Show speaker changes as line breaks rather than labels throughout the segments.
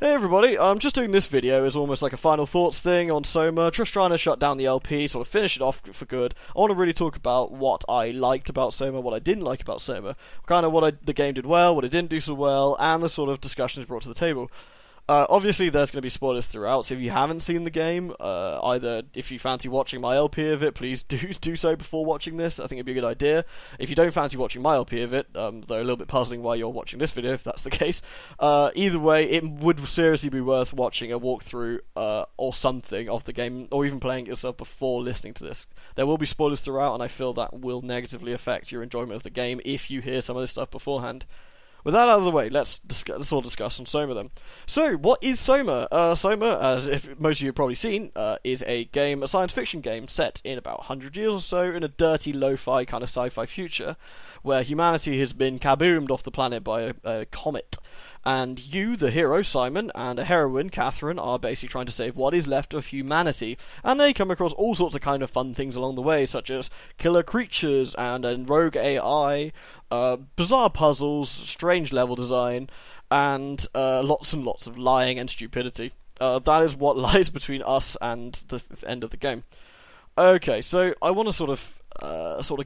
Hey everybody, I'm just doing this video as almost like a final thoughts thing on Soma, just trying to shut down the LP, sort of finish it off for good. I want to really talk about what I liked about Soma, what I didn't like about Soma, kind of the game did well, what it didn't do so well, and the sort of discussions brought to the table. Obviously, there's going to be spoilers throughout, so if you haven't seen the game, either if you fancy watching my LP of it, please do so before watching this. I think it'd be a good idea. If you don't fancy watching my LP of it, though a little bit puzzling why you're watching this video, if that's the case, either way, it would seriously be worth watching a walkthrough or something of the game, or even playing it yourself before listening to this. There will be spoilers throughout, and I feel that will negatively affect your enjoyment of the game if you hear some of this stuff beforehand. With that out of the way, let's all discuss on Soma then. So, what is Soma? Soma, as if most of you have probably seen, is a science fiction game set in about 100 years or so in a dirty, lo-fi kind of sci-fi future, where humanity has been kaboomed off the planet by a comet. And you, the hero, Simon, and a heroine, Catherine, are basically trying to save what is left of humanity. And they come across all sorts of kind of fun things along the way, such as killer creatures and a rogue AI, bizarre puzzles, strange level design, and lots and lots of lying and stupidity. That is what lies between us and the end of the game. Okay, so I want to sort of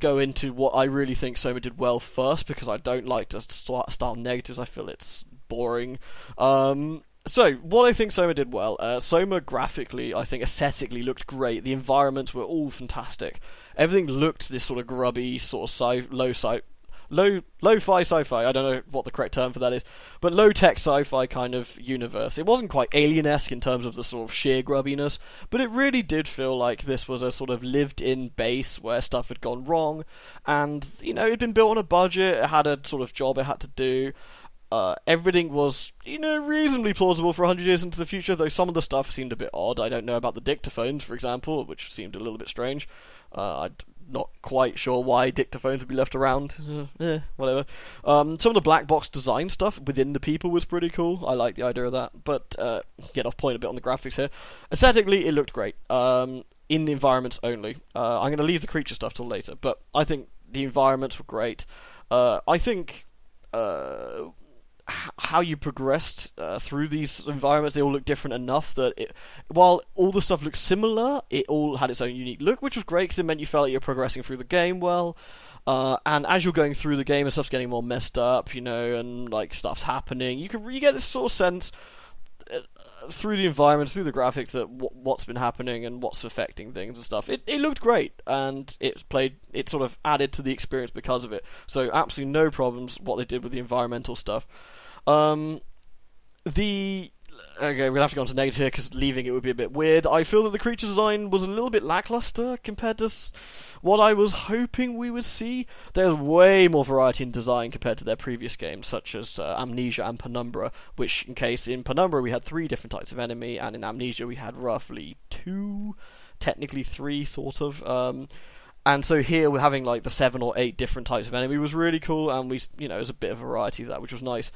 go into what I really think Soma did well first, because I don't like to start on negatives. I feel it's boring. So, what I think Soma did well, Soma graphically, I think aesthetically looked great. The environments were all fantastic. Everything looked this sort of grubby, sort of lo-fi sci-fi, I don't know what the correct term for that is, but low-tech sci-fi kind of universe. It wasn't quite Alien-esque in terms of the sort of sheer grubbiness, but it really did feel like this was a sort of lived-in base where stuff had gone wrong, and, you know, it'd been built on a budget, it had a sort of job it had to do. Everything was, reasonably plausible for 100 years into the future, though some of the stuff seemed a bit odd. I don't know about the dictaphones, for example, which seemed a little bit strange. I'm not quite sure why dictaphones would be left around. Whatever. Some of the black box design stuff within the people was pretty cool. I like the idea of that, but get off point a bit on the graphics here. Aesthetically, it looked great. In the environments only. I'm going to leave the creature stuff till later, but I think the environments were great. I think how you progressed through these environments, they all look different enough that while all the stuff looked similar, it all had its own unique look, which was great because it meant you felt like you're progressing through the game well. And as you're going through the game and stuff's getting more messed up, and like stuff's happening, you get this sort of sense through the environments, through the graphics, that what's been happening and what's affecting things and stuff. It looked great, and it sort of added to the experience because of it. So absolutely no problems what they did with the environmental stuff. Okay, we'll have to go on to negative here, because leaving it would be a bit weird. I feel that the creature design was a little bit lackluster compared to what I was hoping we would see. There's way more variety in design compared to their previous games, such as Amnesia and Penumbra, which, in Penumbra we had 3 different types of enemy, and in Amnesia we had roughly 2, technically 3, sort of. And so here we're having like the 7 or 8 different types of enemy was really cool, and there's a bit of variety of that, which was nice.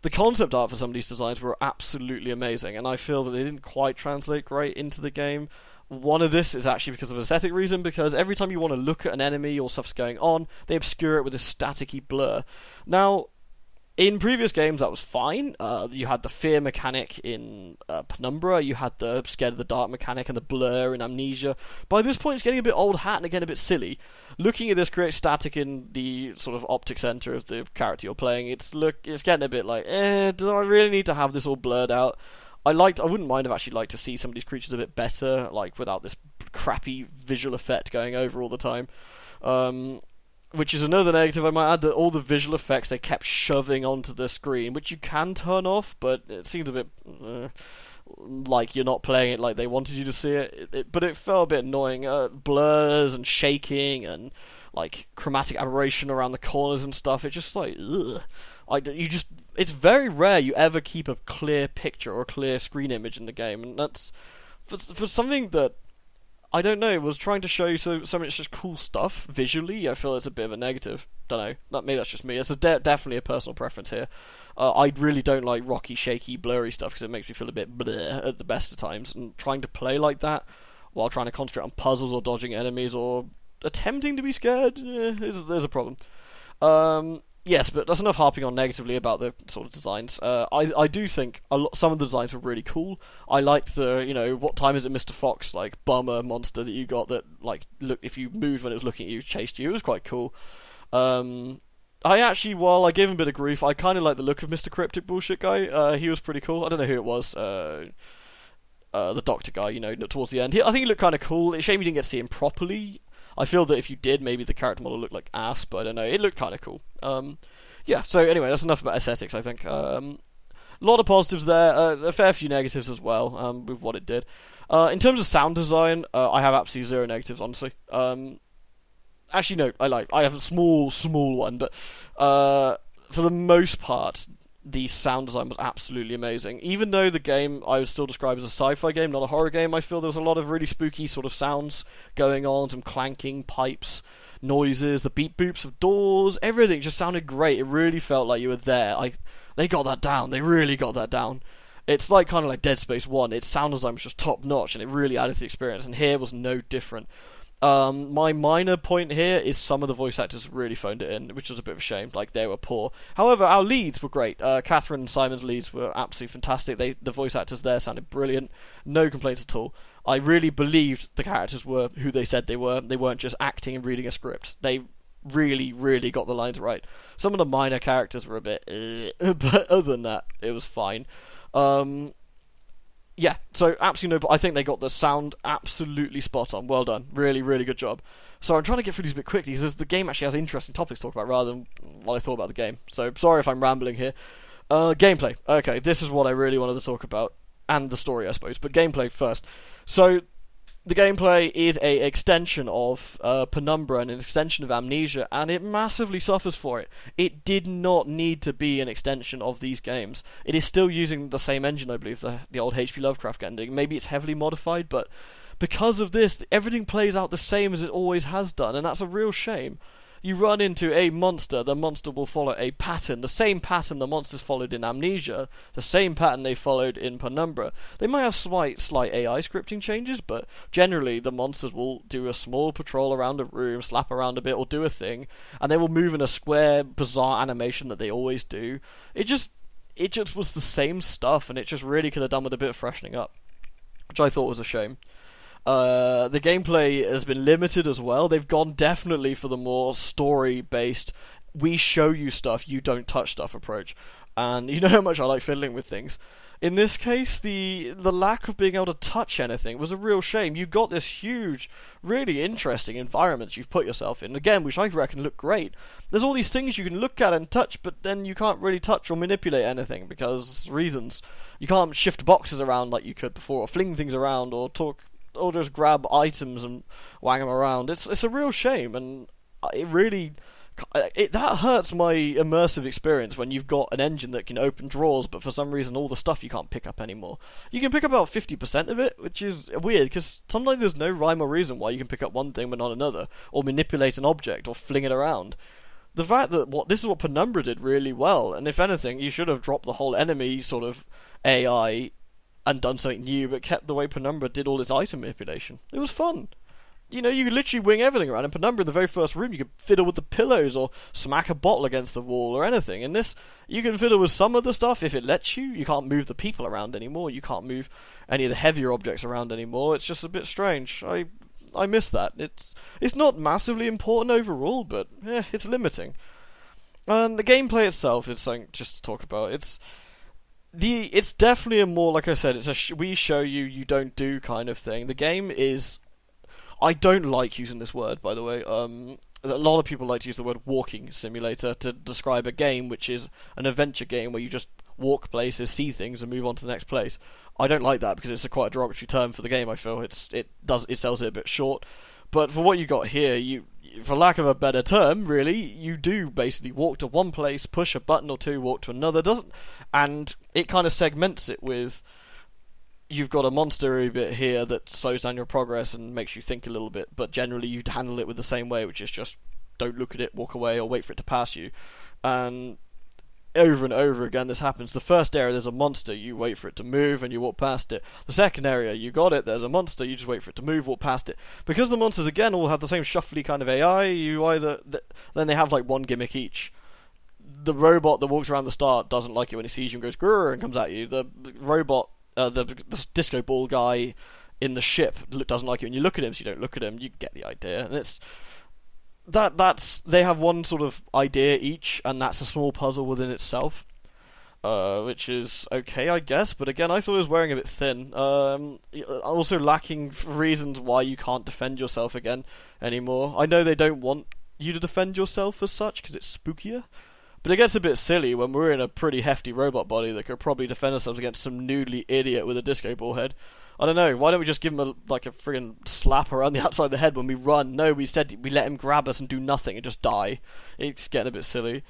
The concept art for some of these designs were absolutely amazing, and I feel that they didn't quite translate great into the game. One of this is actually because of aesthetic reason, because every time you want to look at an enemy or stuff's going on, they obscure it with a staticky blur. Now, in previous games, that was fine. You had the fear mechanic in Penumbra, you had the scared of the dark mechanic and the blur in Amnesia. By this point, it's getting a bit old hat and again a bit silly. Looking at this create static in the sort of optic center of the character you're playing, it's getting a bit like, do I really need to have this all blurred out? I wouldn't mind if I actually liked to see some of these creatures a bit better, like without this crappy visual effect going over all the time. Which is another negative, I might add, that all the visual effects they kept shoving onto the screen, which you can turn off, but it seems a bit like you're not playing it like they wanted you to see it. But it felt a bit annoying. Blurs and shaking and like chromatic aberration around the corners and stuff. It's just like, ugh. It's very rare you ever keep a clear picture or a clear screen image in the game, and that's for something that, I don't know, was trying to show you something that's just cool stuff visually. I feel it's a bit of a negative. Don't know. Maybe that's just me. It's definitely a personal preference here. I really don't like rocky, shaky, blurry stuff because it makes me feel a bit bleh at the best of times. And trying to play like that while trying to concentrate on puzzles or dodging enemies or attempting to be scared, there's a problem. Yes, but that's enough harping on negatively about the sort of designs. I do think some of the designs were really cool. I liked the, what time is it, Mr. Fox, like, bummer monster that you got that, like, look, if you moved when it was looking at you, chased you. It was quite cool. I actually, while I gave him a bit of grief, I kind of like the look of Mr. Cryptic Bullshit guy. He was pretty cool. I don't know who it was. The doctor guy, towards the end. I think he looked kind of cool. It's a shame you didn't get to see him properly. I feel that if you did, maybe the character model looked like ass, but I don't know. It looked kind of cool. Yeah, so anyway, that's enough about aesthetics, I think. A lot of positives there, a fair few negatives as well, with what it did. In terms of sound design, I have absolutely zero negatives, honestly. Actually, no, I have a small one, but for the most part, the sound design was absolutely amazing. Even though the game I would still describe as a sci-fi game, not a horror game, I feel there was a lot of really spooky sort of sounds going on, some clanking pipes, noises, the beep boops of doors, everything just sounded great. It really felt like you were there. They got that down. They really got that down. It's like kind of like Dead Space 1. Its sound design was just top notch, and it really added to the experience, and here was no different. My minor point here is some of the voice actors really phoned it in, which was a bit of a shame. Like, they were poor. However, our leads were great. Catherine and Simon's leads were absolutely fantastic. The voice actors there sounded brilliant. No complaints at all. I really believed the characters were who they said they were. They weren't just acting and reading a script. They really, really got the lines right. Some of the minor characters were a bit, but other than that, it was fine. Yeah, so absolutely no. I think they got the sound absolutely spot on. Well done, really, really good job. So I'm trying to get through these a bit quickly because the game actually has interesting topics to talk about rather than what I thought about the game. So sorry if I'm rambling here. Gameplay. Okay, this is what I really wanted to talk about, and the story, I suppose. But gameplay first. So the gameplay is a extension of Penumbra and an extension of Amnesia, and it massively suffers for it. It did not need to be an extension of these games. It is still using the same engine, I believe, the old H.P. Lovecraft ending. Maybe it's heavily modified, but because of this, everything plays out the same as it always has done, and that's a real shame. You run into a monster, the monster will follow a pattern, the same pattern the monsters followed in Amnesia, the same pattern they followed in Penumbra. They might have slight AI scripting changes, but generally the monsters will do a small patrol around a room, slap around a bit, or do a thing, and they will move in a square, bizarre animation that they always do. It just was the same stuff, and it just really could have done with a bit of freshening up, which I thought was a shame. The gameplay has been limited as well. They've gone definitely for the more story-based, we show you stuff, you don't touch stuff approach. And you know how much I like fiddling with things. In this case, the lack of being able to touch anything was a real shame. You got this huge, really interesting environment you've put yourself in, again, which I reckon look great. There's all these things you can look at and touch, but then you can't really touch or manipulate anything, because reasons. You can't shift boxes around like you could before, or fling things around, or just grab items and wang them around. It's a real shame, and it really that hurts my immersive experience when you've got an engine that can open drawers, but for some reason all the stuff you can't pick up anymore. You can pick up about 50% of it, which is weird, because sometimes there's no rhyme or reason why you can pick up one thing but not another, or manipulate an object, or fling it around. The fact that this is what Penumbra did really well, and if anything, you should have dropped the whole enemy sort of AI and done something new, but kept the way Penumbra did all its item manipulation. It was fun. You could literally wing everything around. In Penumbra, in the very first room, you could fiddle with the pillows or smack a bottle against the wall or anything. In this, you can fiddle with some of the stuff if it lets you. You can't move the people around anymore. You can't move any of the heavier objects around anymore. It's just a bit strange. I miss that. It's not massively important overall, but it's limiting. And the gameplay itself is something just to talk about. It's definitely a more, like I said, it's a we show you, you don't do kind of thing. The game is, I don't like using this word, by the way. A lot of people like to use the word walking simulator to describe a game which is an adventure game where you just walk places, see things, and move on to the next place. I don't like that because it's quite a derogatory term for the game. I feel it sells it a bit short. But for what you got here, for lack of a better term, really, you do basically walk to one place, push a button or two, walk to another. And it kind of segments it with, you've got a monster bit here that slows down your progress and makes you think a little bit, but generally you handle it with the same way, which is just don't look at it, walk away, or wait for it to pass you. And over and over again this happens. The first area, there's a monster, you wait for it to move and you walk past it. The second area, you got it, there's a monster, you just wait for it to move, walk past it. Because the monsters again all have the same shuffly kind of AI, then they have like one gimmick each. the robot that walks around the start doesn't like it when he sees you and goes grrr and comes at you. The robot, the disco ball guy in the ship doesn't like it when you look at him, so you don't look at him. You get the idea, and it's that's they have one sort of idea each, and that's a small puzzle within itself. Which is okay, I guess, but again, I thought it was wearing a bit thin. Also lacking reasons why you can't defend yourself again anymore. I know they don't want you to defend yourself as such, because it's spookier, but it gets a bit silly when we're in a pretty hefty robot body that could probably defend ourselves against some noodly idiot with a disco ball head. I don't know, why don't we just give him a friggin' slap around the outside of the head when we run? No, we let him grab us and do nothing and just die. It's getting a bit silly.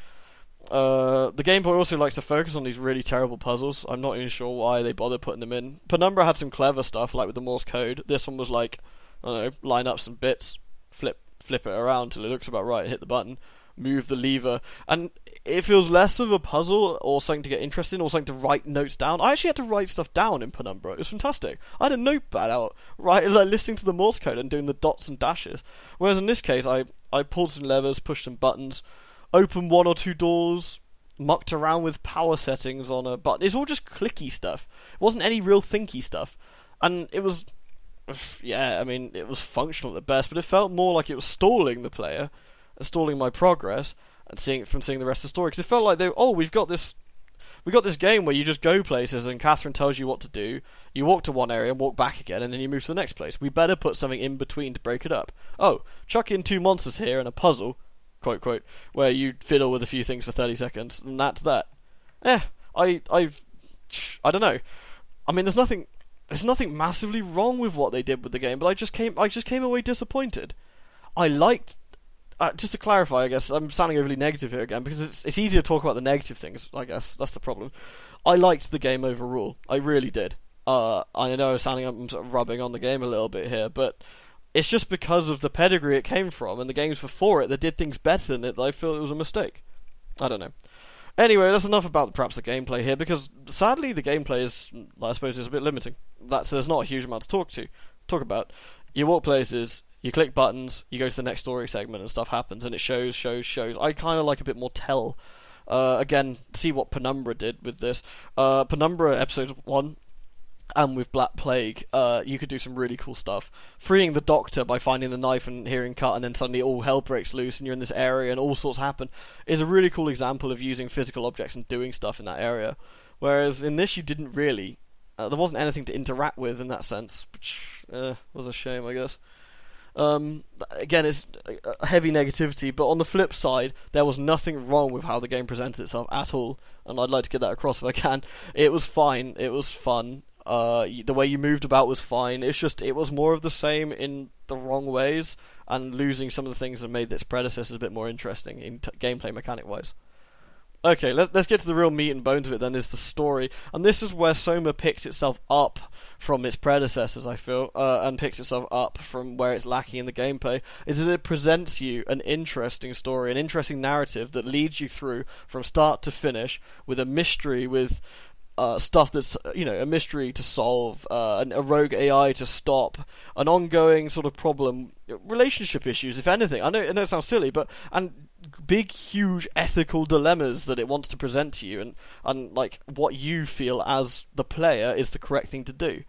The gameplay also likes to focus on these really terrible puzzles. I'm not even sure why they bother putting them in. Penumbra had some clever stuff, like with the Morse code. This one was like, I don't know, line up some bits, flip it around till it looks about right, hit the button, move the lever, and it feels less of a puzzle or something to get interested in or something to write notes down. I actually had to write stuff down in Penumbra. It was fantastic. I had a notepad out, right, as like listening to the Morse code and doing the dots and dashes. Whereas in this case, I pulled some levers, pushed some buttons, opened one or two doors, mucked around with power settings on a button. It's all just clicky stuff. It wasn't any real thinky stuff. And it was, yeah, I mean, it was functional at best, but it felt more like it was stalling the player, stalling my progress, and seeing the rest of the story. Because it felt like we've got this game where you just go places and Catherine tells you what to do, you walk to one area and walk back again, and then you move to the next place. We better put something in between to break it up. Oh, chuck in 2 monsters here and a puzzle, quote, quote, where you fiddle with a few things for 30 seconds, and that's that. I don't know. I mean, there's nothing massively wrong with what they did with the game, but I just came away disappointed. I liked, just to clarify, I guess, I'm sounding overly negative here again, because it's easy to talk about the negative things, I guess, that's the problem. I liked the game overall, I really did. I know I'm sort of rubbing on the game a little bit here, but it's just because of the pedigree it came from and the games before it that did things better than it that I feel it was a mistake. I don't know. Anyway, that's enough about perhaps the gameplay here, because sadly the gameplay is, I suppose, is a bit limiting. There's not a huge amount to talk about. You walk places, you click buttons, you go to the next story segment and stuff happens, and it shows. I kind of like a bit more tell. Again, see what Penumbra did with this. Penumbra episode 1, and with Black Plague, you could do some really cool stuff. Freeing the Doctor by finding the knife and hearing cut, and then suddenly all hell breaks loose and you're in this area and all sorts happen, is a really cool example of using physical objects and doing stuff in that area. Whereas in this you didn't really. There wasn't anything to interact with in that sense, which was a shame, I guess. Again, it's a heavy negativity, but on the flip side, there was nothing wrong with how the game presented itself at all, and I'd like to get that across if I can. It was fine, it was fun. The way you moved about was fine. It's just, it was more of the same in the wrong ways, and losing some of the things that made its predecessors a bit more interesting in gameplay mechanic-wise. Okay, let's get to the real meat and bones of it then, is the story. And this is where Soma picks itself up from its predecessors, I feel, and picks itself up from where it's lacking in the gameplay, is that it presents you an interesting story, an interesting narrative that leads you through from start to finish with a mystery, with stuff that's, a mystery to solve, a rogue AI to stop, an ongoing sort of problem, relationship issues, if anything. I know it sounds silly, and big, huge ethical dilemmas that it wants to present to you, and like what you feel as the player is the correct thing to do.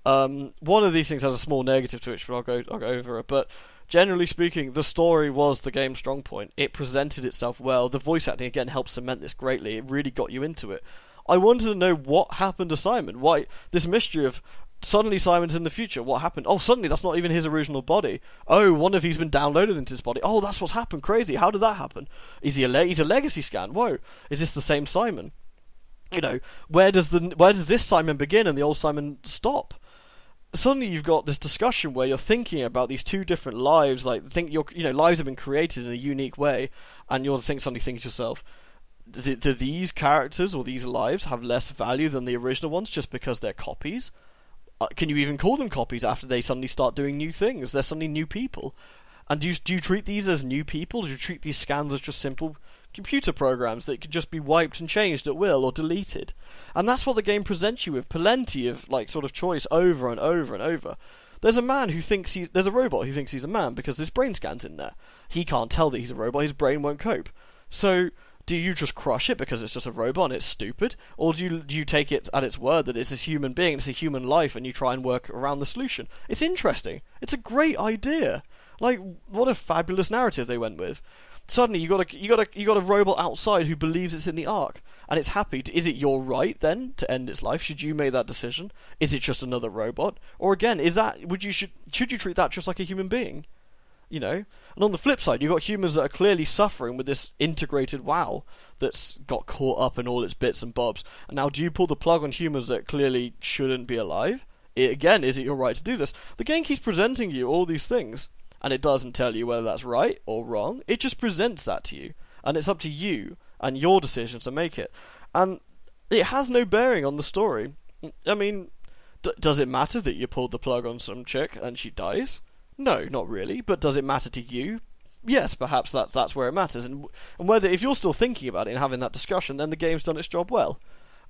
One of these things has a small negative to it, but I'll go over it. But generally speaking, the story was the game's strong point. It presented itself well. The voice acting again helped cement this greatly. It really got you into it. I wanted to know what happened to Simon. Why this mystery of suddenly Simon's in the future. What happened? Oh, suddenly that's not even his original body. Oh, one of he's been downloaded into his body. Oh, that's what's happened. Crazy. How did that happen? Is he he's a legacy scan? Whoa. Is this the same Simon? Where does this Simon begin and the old Simon stop? Suddenly you've got this discussion where you're thinking about these two different lives. Lives have been created in a unique way, and you're suddenly thinking to yourself, do these characters or these lives have less value than the original ones just because they're copies? Can you even call them copies after they suddenly start doing new things? They're suddenly new people. And do you treat these as new people? Do you treat these scans as just simple computer programs that could just be wiped and changed at will or deleted? And that's what the game presents you with, plenty of sort of choice over and over and over. There's a robot who thinks he's a man because his brain scan's in there. He can't tell that he's a robot, his brain won't cope. So Do you just crush it because it's just a robot and it's stupid? Or do you take it at its word that it's a human being, it's a human life, and you try and work around the solution? It's interesting. It's a great idea. Like, what a fabulous narrative they went with. Suddenly you got a robot outside who believes it's in the Ark, and it's happy. Is it your right then to end its life? Should you make that decision? Is it just another robot? Or again, should you treat that just like a human being? You know? And on the flip side, you've got humans that are clearly suffering with this integrated WoW that's got caught up in all its bits and bobs. And now do you pull the plug on humans that clearly shouldn't be alive? Again, is it your right to do this? The game keeps presenting you all these things, and it doesn't tell you whether that's right or wrong. It just presents that to you, and it's up to you and your decisions to make it. And it has no bearing on the story. I mean, does it matter that you pulled the plug on some chick and she dies? No, not really. But does it matter to you? Yes, perhaps that's where it matters. And whether, if you're still thinking about it and having that discussion, then the game's done its job well.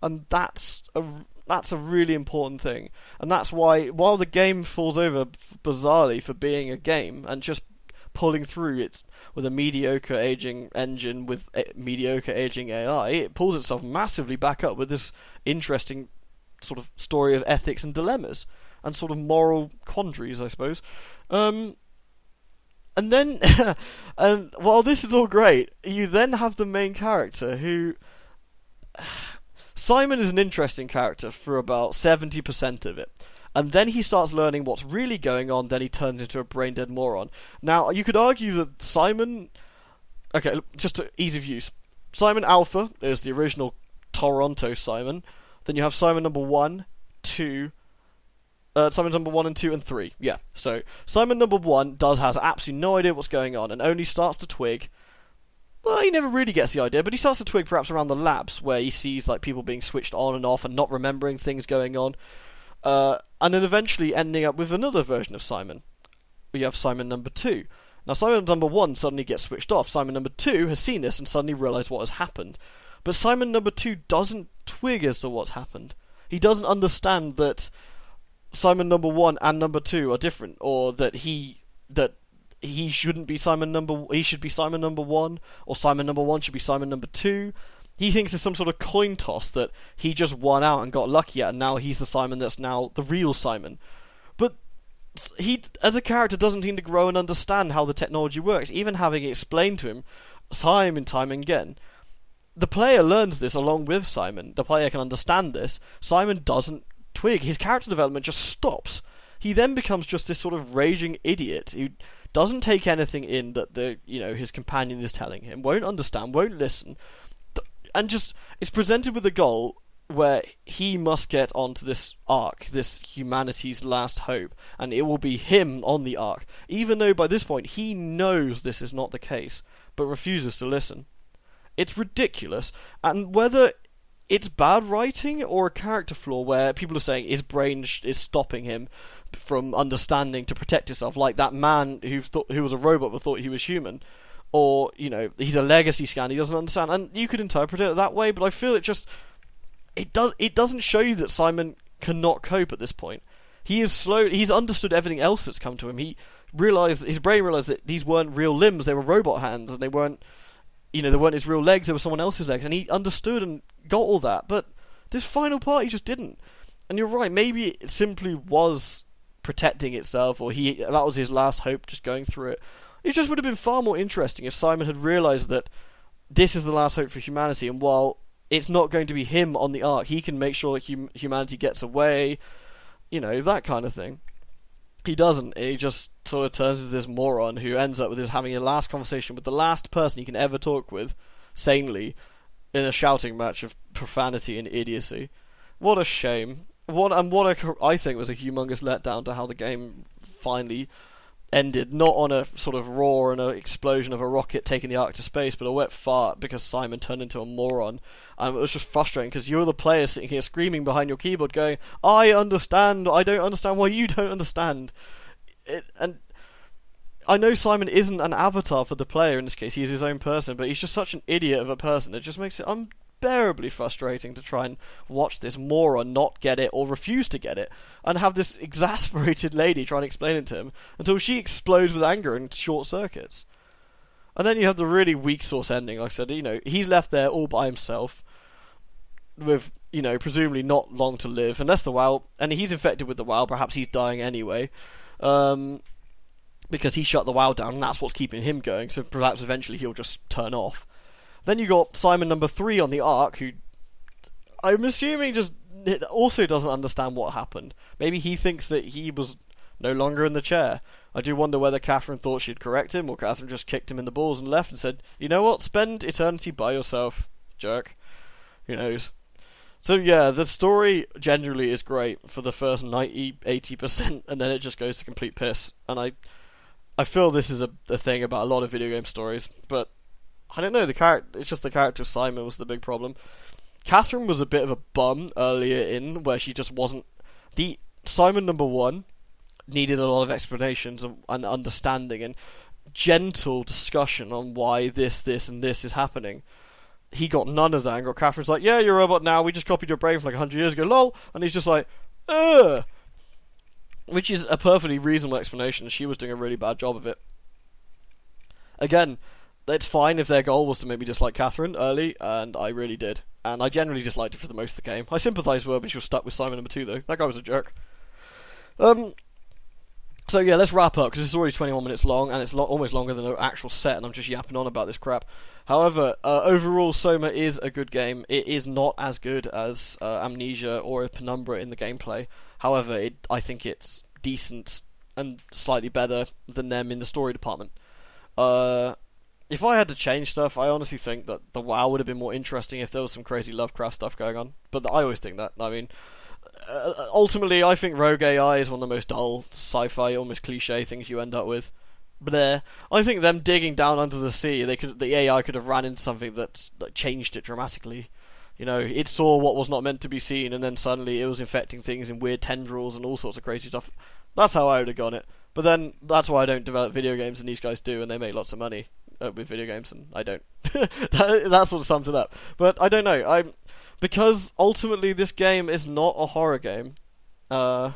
And that's a really important thing. And that's why, while the game falls over bizarrely for being a game and just pulling through it with a mediocre aging engine with mediocre aging AI, it pulls itself massively back up with this interesting sort of story of ethics and dilemmas and sort of moral quandaries, I suppose. And then, and while this is all great, you then have the main character who... Simon is an interesting character for about 70% of it. And then he starts learning what's really going on, then he turns into a brain-dead moron. Now, you could argue that Simon... Okay, just to ease of use. Simon Alpha is the original Toronto Simon. Then you have Simon number 1, 2... Simon number 1 and 2 and 3. Yeah, so Simon number 1 has absolutely no idea what's going on and only starts to twig. Well, he never really gets the idea, but he starts to twig perhaps around the labs where he sees like people being switched on and off and not remembering things going on. And then eventually ending up with another version of Simon. We have Simon number 2. Now Simon number 1 suddenly gets switched off. Simon number 2 has seen this and suddenly realised what has happened. But Simon number 2 doesn't twig as to what's happened. He doesn't understand that Simon number 1 and number 2 are different, or that he shouldn't be he should be Simon number 1, or Simon number 1 should be Simon number 2. He thinks it's some sort of coin toss that he just won out and got lucky at, and now he's the Simon that's now the real Simon. But he, as a character, doesn't seem to grow and understand how the technology works, even having it explained to him time and time again. The player learns this along with Simon. The player can understand this. Simon doesn't twig. His character development just stops. He then becomes just this sort of raging idiot who doesn't take anything in that his companion is telling him, won't understand, won't listen, and just is presented with a goal where he must get onto this Ark, this humanity's last hope, and it will be him on the Ark, even though by this point he knows this is not the case, but refuses to listen. It's ridiculous, and whether it's bad writing or a character flaw where people are saying his brain is stopping him from understanding to protect himself, like that man who was a robot but thought he was human, or he's a legacy scan, he doesn't understand, and you could interpret it that way, but I feel it doesn't show you that Simon cannot cope at this point. He is slow. He's understood everything else that's come to him. His brain realized that these weren't real limbs, they were robot hands, and they weren't his real legs, they were someone else's legs, and he understood and got all that, but this final part he just didn't. And you're right, maybe it simply was protecting itself, or that was his last hope, just going through it. It just would have been far more interesting if Simon had realised that this is the last hope for humanity, and while it's not going to be him on the Ark, he can make sure that humanity gets away, that kind of thing. He doesn't. He just sort of turns into this moron who ends up with having a last conversation with the last person he can ever talk with, sanely, in a shouting match of profanity and idiocy. What a shame. I think was a humongous letdown to how the game finally ended. Not on a sort of roar and an explosion of a rocket taking the Ark to space, but a wet fart because Simon turned into a moron. And it was just frustrating because you're the player sitting here screaming behind your keyboard going, I understand, I don't understand why you don't understand. And I know Simon isn't an avatar for the player in this case, he's his own person, but he's just such an idiot of a person, it just makes it unbearably frustrating to try and watch this moron not get it or refuse to get it, and have this exasperated lady trying to explain it to him until she explodes with anger and short circuits. And then you have the really weak source ending. Like I said, he's left there all by himself with, presumably not long to live, unless the WoW, and he's infected with the WoW, perhaps he's dying anyway, because he shut the WoW down, and that's what's keeping him going, so perhaps eventually he'll just turn off. Then you got Simon number 3 on the Ark, who I'm assuming just also doesn't understand what happened. Maybe he thinks that he was no longer in the chair. I do wonder whether Catherine thought she'd correct him, or Catherine just kicked him in the balls and left and said, you know what, spend eternity by yourself, jerk. Who knows? So yeah, the story generally is great for the first 90-80%, and then it just goes to complete piss. And I feel this is a thing about a lot of video game stories, but I don't know, it's just the character of Simon was the big problem. Catherine was a bit of a bum earlier in, where she just wasn't... The Simon number 1 needed a lot of explanations and understanding and gentle discussion on why this, and this is happening. He got none of that, and got Catherine's like, yeah, you're a robot now, we just copied your brain from like 100 years ago, lol, and he's just like, ugh. Which is a perfectly reasonable explanation. She was doing a really bad job of it. Again, it's fine if their goal was to make me dislike Catherine early, and I really did. And I generally disliked her for the most of the game. I sympathised with her, but she was stuck with Simon number 2, though. That guy was a jerk. So yeah, let's wrap up, because this is already 21 minutes long, and it's almost longer than the actual set, and I'm just yapping on about this crap. However, overall, Soma is a good game. It is not as good as Amnesia or Penumbra in the gameplay. However, I think it's decent and slightly better than them in the story department. If I had to change stuff, I honestly think that the WoW would have been more interesting if there was some crazy Lovecraft stuff going on. But I always think that. I mean, ultimately, I think Rogue AI is one of the most dull, sci-fi, almost cliche things you end up with. Bleh. I think them digging down under the sea, the AI could have ran into something that changed it dramatically. It saw what was not meant to be seen, and then suddenly it was infecting things in weird tendrils and all sorts of crazy stuff. That's how I would have gone it. But then, that's why I don't develop video games, and these guys do, and they make lots of money with video games, and I don't. that sort of sums it up. But I don't know. Because ultimately this game is not a horror game. As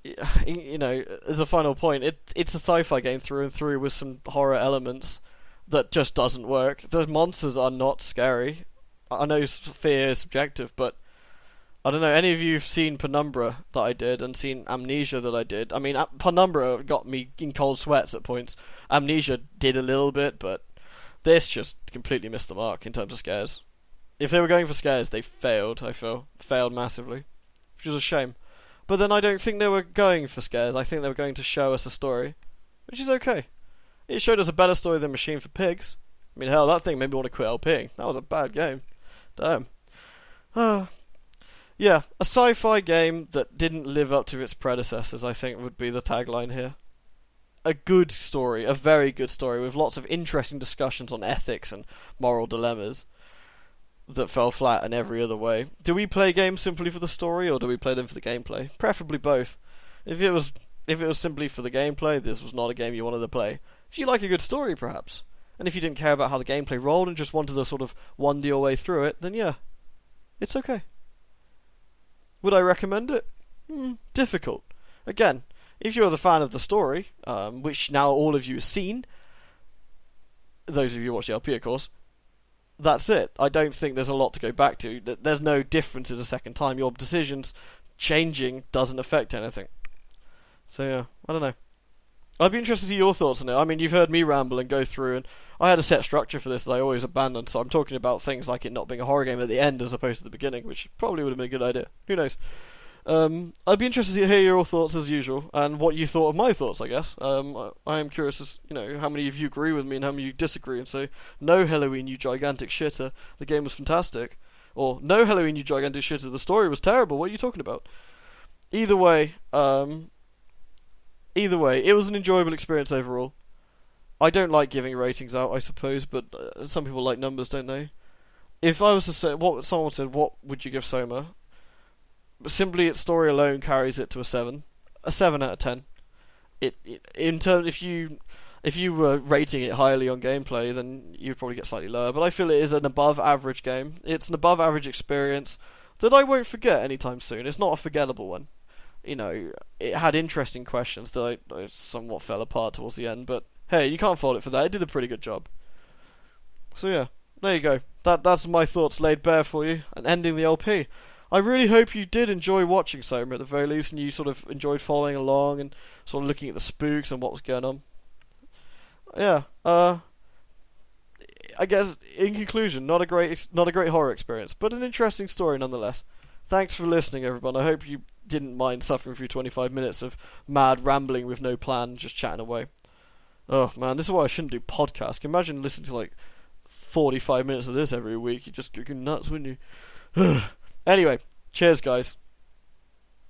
a final point, it's a sci-fi game through and through with some horror elements that just doesn't work. The monsters are not scary. I know fear is subjective, but I don't know, any of you have seen Penumbra that I did, and seen Amnesia that I did. I mean, Penumbra got me in cold sweats at points. Amnesia did a little bit, but this just completely missed the mark in terms of scares. If they were going for scares, they failed, I feel. Failed massively. Which is a shame. But then I don't think they were going for scares. I think they were going to show us a story. Which is okay. It showed us a better story than Machine for Pigs. I mean, hell, that thing made me want to quit LPing. That was a bad game. Damn. Yeah, a sci-fi game that didn't live up to its predecessors, I think, would be the tagline here. A good story, a very good story, with lots of interesting discussions on ethics and moral dilemmas that fell flat in every other way. Do we play games simply for the story, or do we play them for the gameplay? Preferably both. If it was simply for the gameplay, this was not a game you wanted to play. If you like a good story, perhaps, and if you didn't care about how the gameplay rolled and just wanted to sort of wander your way through it, then yeah, it's okay. Would I recommend it? Difficult. Again, if you're the fan of the story, which now all of you have seen, those of you who watch the LP, of course, that's it. I don't think there's a lot to go back to. There's no difference in the second time. Your decisions changing doesn't affect anything. So yeah, I don't know. I'd be interested to see your thoughts on it. I mean, you've heard me ramble and go through, and I had a set structure for this that I always abandoned, so I'm talking about things like it not being a horror game at the end as opposed to the beginning, which probably would have been a good idea. Who knows? I'd be interested to hear your thoughts as usual, and what you thought of my thoughts, I guess. I am curious as, how many of you agree with me and how many of you disagree, and say, no Halloween, you gigantic shitter, the game was fantastic. Or, no Halloween, you gigantic shitter, the story was terrible, what are you talking about? Either way, it was an enjoyable experience overall. I don't like giving ratings out, I suppose, but some people like numbers, don't they? If I was to say, someone said, what would you give Soma? Simply, its story alone carries it to a 7 out of 10. If you were rating it highly on gameplay, then you'd probably get slightly lower. But I feel it is an above average game. It's an above average experience that I won't forget anytime soon. It's not a forgettable one. It had interesting questions that I somewhat fell apart towards the end, but hey, you can't fault it for that. It did a pretty good job. So yeah, there you go. That's my thoughts laid bare for you, and ending the LP. I really hope you did enjoy watching Soma at the very least, and you sort of enjoyed following along and sort of looking at the spooks and what was going on. Yeah, I guess in conclusion, not a great horror experience, but an interesting story nonetheless. Thanks for listening, everyone. I hope you didn't mind suffering through 25 minutes of mad rambling with no plan, just chatting away. Oh man, this is why I shouldn't do podcasts. Imagine listening to like 45 minutes of this every week. You'd just go nuts, wouldn't you? Anyway, cheers, guys.